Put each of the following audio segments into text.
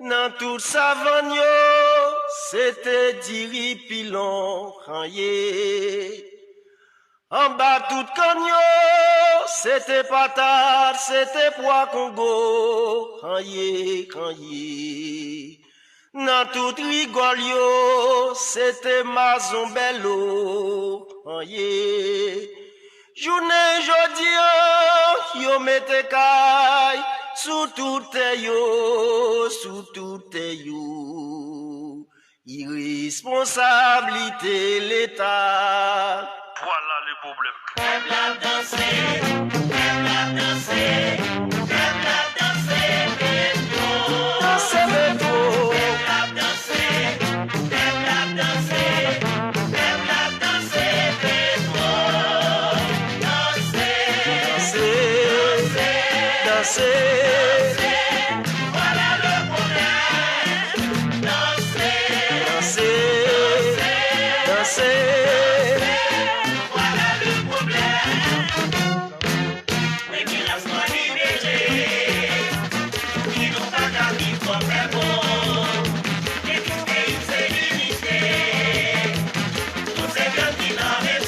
Dans tout savane yo, c'était diri pilon, en bas tout canyo, c'était patate, c'était pois Congo, Dans tout rigole yo, c'était mazon bello, Journée jodi yo mette kay, sous tout yo, irresponsabilité l'État. Voilà le problème. Peuple a dansé, peuple a dansé, peuple a dansé, Petro. Dansé, Petro. Peuple a dansé, peuple a dansé, peuple a dansé, Petro. Dansé, dansé, dansé. Voilà le problème. Dansé, dansé, dansé. Voilà le problème. Les financements libérés, ils n'ont pas qu'à vivre comme un bon. Les pays, c'est limité. Tous ces biens qui n'en même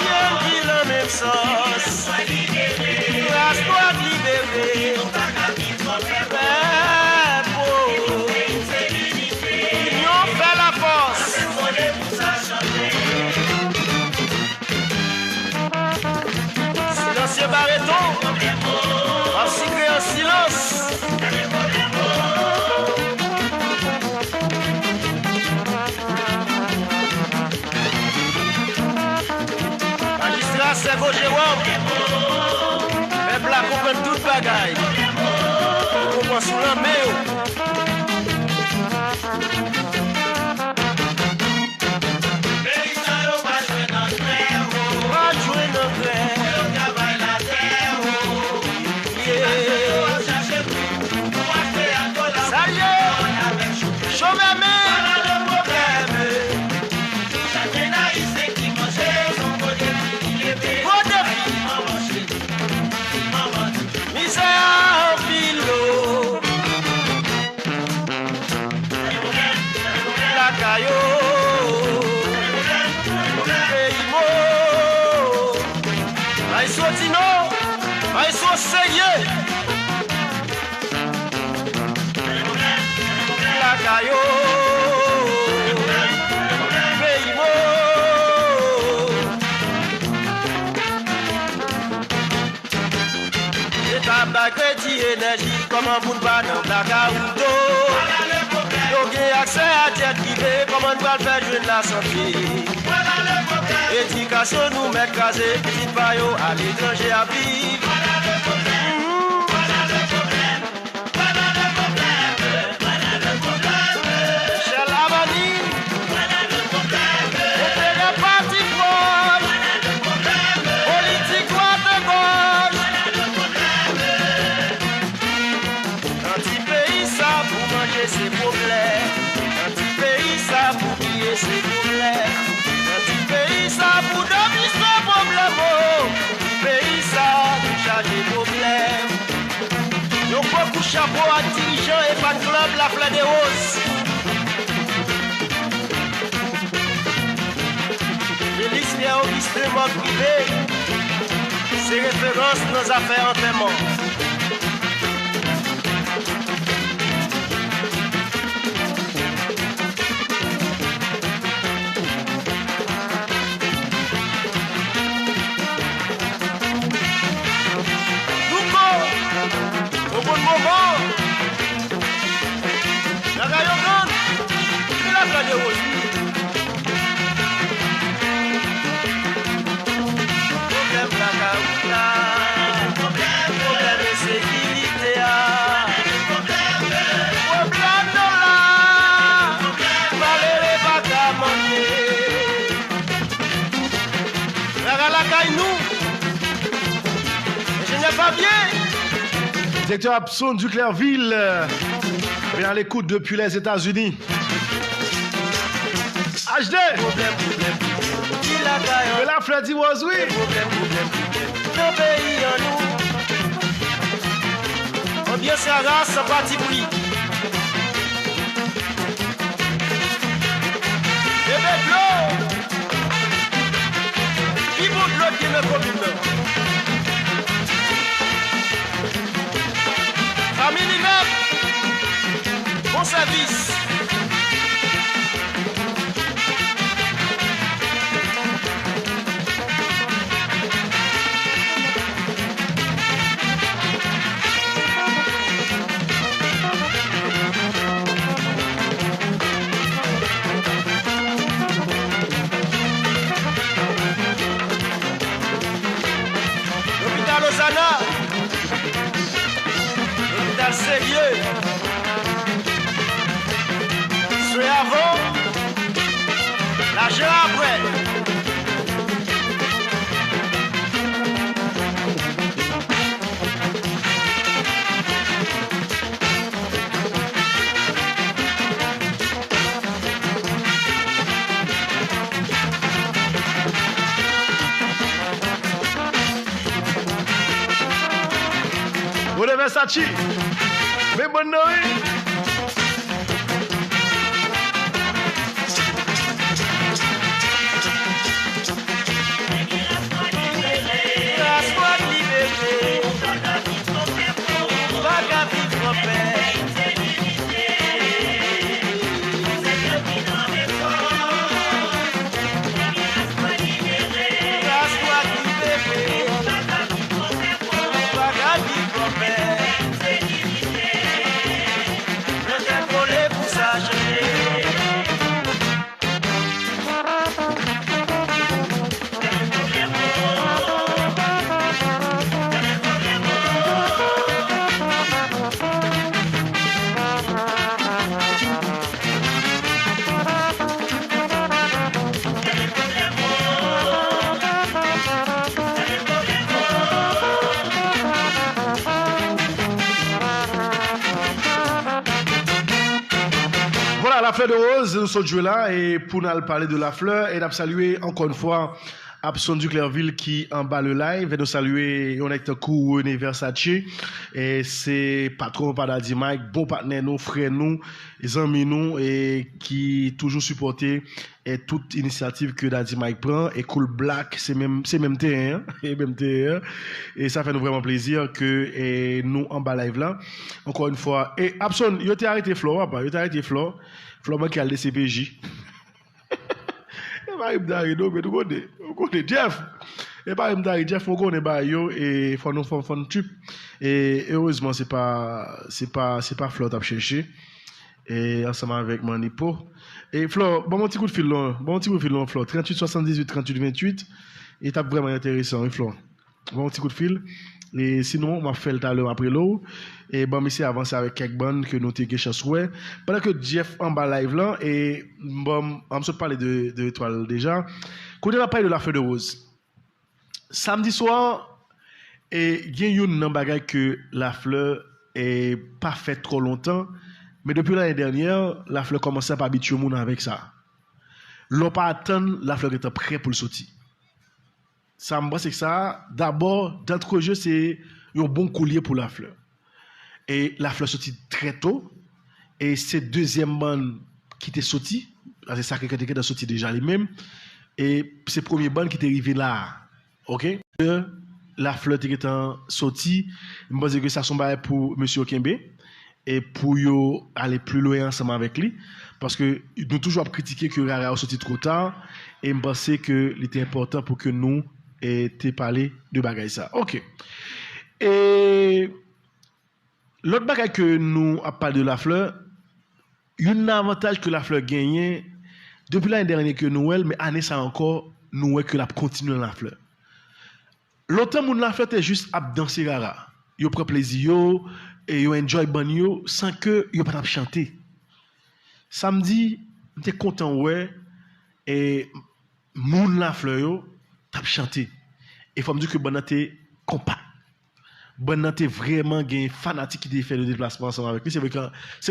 Bien qu'il en même sens. soient libérés. Grâce doit libérer. Ils n'ont pas qu'à vivre comme un bon. Peuple, Pays, c'est limité. union fait la force. Voulez-vous ça changer? Silencieux barreton, en secret en silence. Magistrat Servo Jérôme, peuple a compris toute bagaille. On comprend sous la main. Pays, ça n'a pas joué dans le frère. Va jouer nos frères. Le travail, la terre. Yeah. Cherchez tout. Pour acheter un dollar. Ça y est, Avec chou. chômeur main. Voilà le problème. Chacun a eu ce qui mangeait. Son côté qui est payé. Gros défi. Misère en pilo. La caillou. Pays mot. Aïe sorti non. Aïe soit sérieux. La caillou. Pays mot. L'état bas crédit énergie. Comment vous ne pas dans la caouto. Yo gen accès à jet privé, comment on va le faire jouer de la santé? Éducation nous met casé, petit payo à l'étranger à vivre. Michel Amani, était le parti proche, politique droite et gauche. Quand il pays ça pour manger ses problèmes, quand il pays ça pour piller ses problèmes, quand il pays ça pour dormir ses problèmes, pays ça pour charger problèmes. Yo beaucoup chapeau à dirigeants et fan club la Fleur des Roses. Félix Pierre Augustin mort privé, ses références dans nos affaires enterrement. Au bon moment, la gaillon grande, il a fait des roses. Problème la caouta, problème de sécurité, problème de là, Valérie pas qu'à manger. La caille nous, je n'ai pas bien. Directeur Abson du Clairville, bien à l'écoute depuis les États-Unis. HD, de la Fleur d'Ivoire, oui. Nos pays en nous. Ambiance à race, parti pris. le commune. Famille Ninap, bon service. L'hôpital sérieux. Soyez avant, l'argent après. Vous devez Versace. Mais bonne nuit. La fleur de rose, nous sommes joués là et pour nous parler de la fleur et nous saluer encore une fois Abson du Clairville qui en bas le live et nous saluer on est un coup René Versace et c'est patron Padadi Mike, bon partenaire nous, frère nous, amis nous et qui toujours supporté et toute initiative que Daddy Mike prend et Cool Black c'est même terrain et ça fait nous vraiment plaisir que et nous en bas live là encore une fois et Abson yo t'ai arrêté Flore pas yo t'ai arrêté Flore qui a le CPJ. Et pas m'dari mais on connaît Jeff. Et pas m'dari Jeff on connaît ba yo et faut nous font trip et heureusement c'est pas Flore t'a cherché et ensemble avec Manipo et Flore bon petit coup de fil là Flore 38 78 38 28 et t'as vraiment intéressant Flore. Bon petit coup de fil et sinon on va faire tout à l'heure après l'eau et bon monsieur avance avec quelques bandes que nous t'ai chance ouais pendant que Jeff en bas live là et bon on se parler de étoile déjà quand on a parlé de la fleur de rose samedi soir et il y a une bagaille que la fleur est pas faite trop longtemps mais depuis l'année dernière la fleur commençait à habituer moun avec ça l'on pas attendre la fleur était prête pour le sortir. Ça me pense que ça, d'abord, d'entre jeux, c'est un bon collier pour la fleur. Et la fleur sortit très tôt. Et c'est deuxième bande qui était sorti. C'est ça qui était sorti déjà lui-même. Et c'est premier bande qui était arrivé là. OK? La fleur qui était sortie. Je pense que ça semble pour M. Okembe. Et pour yo aller plus loin ensemble avec lui. Parce que nous toujours critiqué que Rara a sorti trop tard. Et je pense que c'était important pour que nous et t'es parlé de bagaille ça. OK. Et l'autre bagaille que nous a parlé de la fleur, un avantage que la fleur gagne depuis l'année dernière que Noël, mais année ça encore, nous que la continue la fleur. L'autre monde la fleur était juste à danser rara. Yo prend plaisir yo et yo enjoy ban yo sans que yo pas chanter. Samedi, j'étais content ouais et moun la fleur yo t'a chanté. Et faut me dire que Bonate compact. Bonate vraiment gain fanatique qui fait le déplacement ensemble avec lui. C'est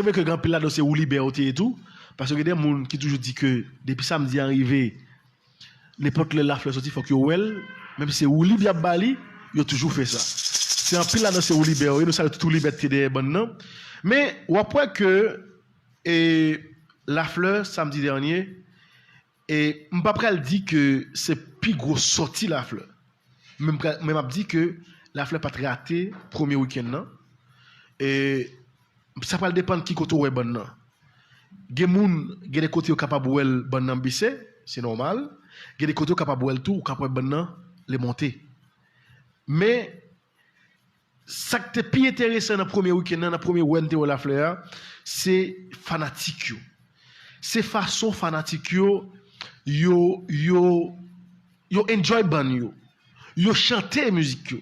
vrai que grand pile là c'est ou liberté et tout parce que des gens qui toujours dit que depuis samedi arrivé n'importe la fleur sorti faut que well même si c'est ou libre bali, il a toujours fait ça. C'est un pile là c'est ou liberté, nous ça tout liberté des bonnes non. Mais ou après que et la fleur samedi dernier et M'Papral dit que c'est plus gros sorti la fleur. même a dit que la fleur pas raté premier week-end non. Et ça va dépendre qui côté ouais bon non. Gen moun gen des côtés capable wel bon nan bisse, c'est normal. Gen des côtés capable wel tout capable bon nan les monter. Mais ça qui est plus intéressant dans le premier week-end, dans le premier week-end de la fleur, c'est fanatique. C'est façon fanatique yo enjoy ban yo. Yo chanter musique yo.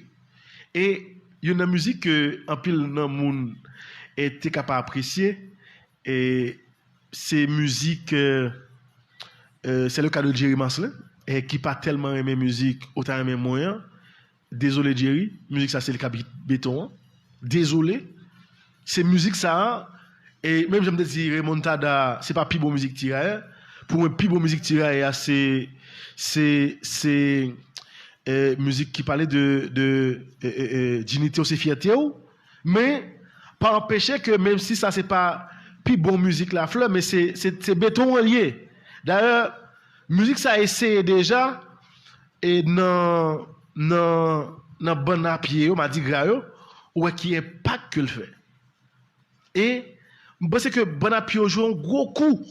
Et il y a une musique que en pile nan moun était capable apprécier et c'est musique c'est le cas de Jerry Maslin et qui pas tellement aimé musique autant aimé moyen. Désolé Jerry, musique ça c'est le cas béton. Désolé. C'est musique ça et même j'aime dire remontada, c'est pas plus bon musique tiraille. Pour moi plus bon musique tiraille c'est musique qui parlait de dignité ou fierté mais pas empêcher que même si ça c'est pas plus bon musique la fleur mais c'est béton lié. D'ailleurs musique ça a essayé déjà et non bon à pied on m'a dit grayo ou qui est pas que le fait. Et je pense que bon à pied joue un gros coup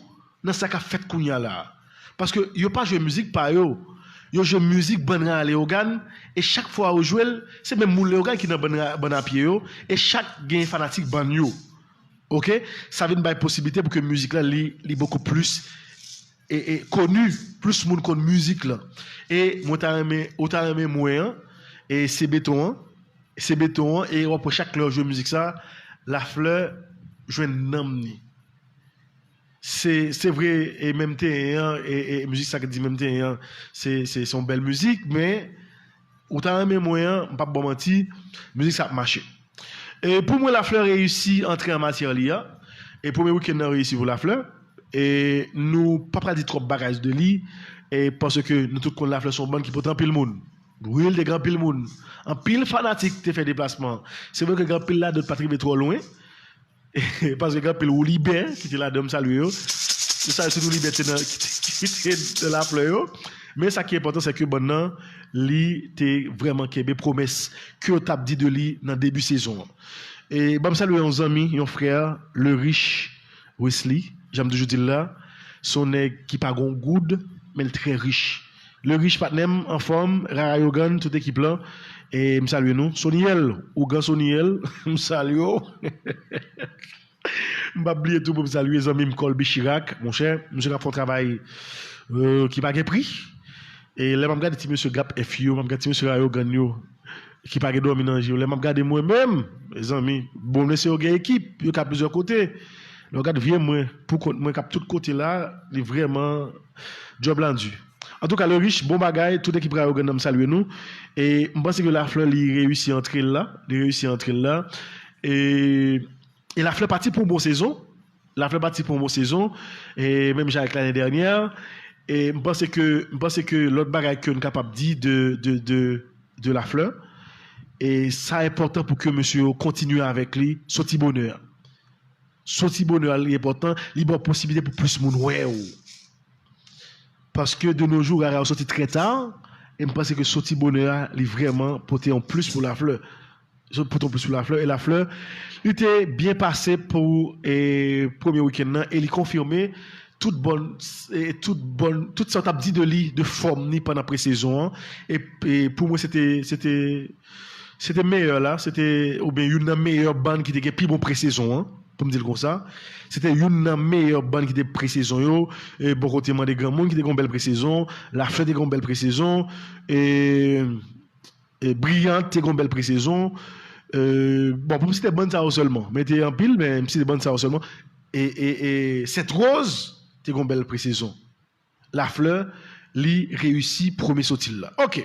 dans ça qu'a fait kounya là parce que yo pas jouer musique par yo joue musique bon à organe et chaque fois au jouer c'est même moun organe qui dans bon à pied yo et chaque gain fanatique ban yo. OK, ça vient une possibilité pour que musique là li beaucoup plus et connu, plus monde connaît musique là. Et moi t'as aimé moyen et c'est béton et pour chaque leur jouer musique ça la fleur joue namni. C'est vrai et même et musique ça que dit même c'est son belle musique mais autant aimé moyen pas bon menti musique ça marcher. Et pour moi la fleur réussit entrer en matière lia et premier week-end a réussi pour la fleur et nous pas dire trop bagages de lit et parce que nous tout connaissons la fleur sont bonnes qui pourtant pile monde. Oui, des grands pile monde. En pile fanatique te fait déplacement. C'est vrai que grand pile là de pas arriver trop loin. Parce que grand pile ou libère qui était là dame saluer. C'est ça surtout liberté de la fleur. Mais ça qui est important c'est que maintenant li t'es vraiment kebe promesse que t'a dit de li dans début saison. Et bam saluer un ami, un frère, le riche Wesley, j'aime toujours dire là, son nèg qui pas gon good mais il très riche. Le riche patnem en forme, Rara Yogan, toute équipe là et me salue nous. Soniel, Ougan Soniel, me salue. M'a oublié tout pour me saluer les amis Colby Chirac, mon cher, monsieur a fait un travail qui pas de prix. Et là m'a regardé petit monsieur Gap FU, m'a regardé monsieur Rayo Ganyo qui pas de dominant. Là m'a regardé moi-même, les amis. Bon, c'est une équipe, il y a plusieurs côtés. Le regarde vient moi pour moi cap tout côté là, il vraiment job rendu. En tout cas, le riche, bon bagaille, toute équipe Rayo Ganyo me salue nous et je pense que la fleur il réussit à entrer là, et la fleur partie pour une bonne saison. La fleur partie pour une bonne saison et même j'ai avec l'année dernière. Et je pense que l'autre bagaille que nous sommes capables de dire de la fleur, et ça est important pour que monsieur continue avec lui, sorti bonheur. Sorti bonheur est important, il y a possibilité pour plus de monde. Parce que de nos jours, il a sorti très tard, et je pense que sorti bonheur est vraiment porté en plus pour la fleur. Et la fleur, il était bien passé pour le premier week-end, et il confirmait toute sorte dit de lit de forme ni pendant pré-saison et pour moi c'était meilleur là, c'était ou bien une meilleure bande qui était plus bon pré-saison pour me dire comme ça, c'était une meilleure bande qui était pré-saison yo et bon côté des grands monde qui était une belle pré-saison, la fleur était une belle pré-saison et brillante était une belle pré-saison bon pour moi c'était bonne ça seulement mais était en pile mais c'était bonne ça seulement et cette rose c'est une belle précision. La fleur, li réussit premier sautil là. OK.